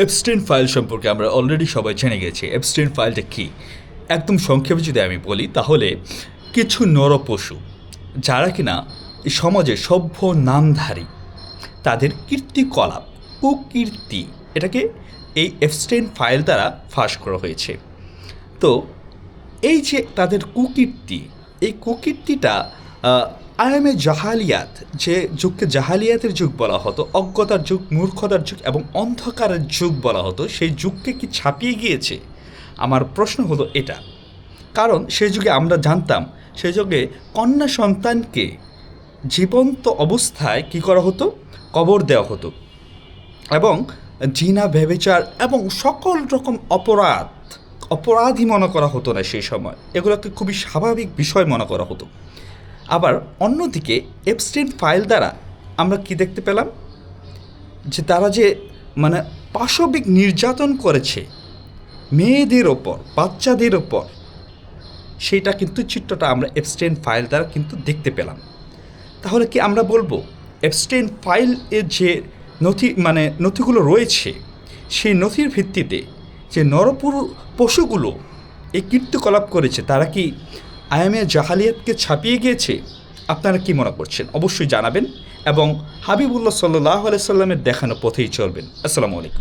Epstein file সম্পর্কে আমরা already সবাই জেনে গেছি। এপস্টেইন ফাইলটা কী, একদম সংক্ষেপে যদি আমি বলি তাহলে কিছু নরপশু যারা কিনা এই সমাজে সভ্য নামধারী, তাদের কীর্তিকলাপ, কুকীর্তি, এটাকে এই এপস্টেইন ফাইল দ্বারা ফাঁস করা হয়েছে। তো এই যে তাদের কুকীর্তি, এই কুকীর্তিটা আয়ামে জাহালিয়াত, যে যুগকে জাহালিয়াতের যুগ বলা হতো, অজ্ঞতার যুগ, মূর্খতার যুগ এবং অন্ধকারের যুগ বলা হতো, সেই যুগকে কি ছাপিয়ে গিয়েছে? আমার প্রশ্ন হলো এটা। কারণ সেই যুগে আমরা জানতাম, সেই যুগে কন্যা সন্তানকে জীবন্ত অবস্থায় কী করা হতো? কবর দেওয়া হতো, এবং জিনা, ব্যভিচার এবং সকল রকম অপরাধী মনে করা হতো না সেই সময়। এগুলোকে খুবই স্বাভাবিক বিষয় মনে করা হতো। আবার অন্যদিকে এপস্টেইন ফাইল দ্বারা আমরা কি দেখতে পেলাম? যে তারা যে মানে পাশবিক নির্যাতন করেছে মেয়েদের ওপর, বাচ্চাদের ওপর, সেইটা কিন্তু চিত্রটা আমরা এপস্টেইন ফাইল দ্বারা কিন্তু দেখতে পেলাম। তাহলে কি আমরা বলবো এপস্টেইন ফাইল এর যে নথিগুলো রয়েছে, সেই নথির ভিত্তিতে যে পশুগুলো এই কীর্তিকলাপ করেছে, তারা কি আয়ামে জাহালিয়াতকে ছাপিয়ে গিয়েছে? আপনারা কি মনে করছেন অবশ্যই জানাবেন, এবং হাবিবুল্লাহ সাল্লাল্লাহু আলাইহি সাল্লামের দেখানো পথেই চলবেন। আসসালামু আলাইকুম।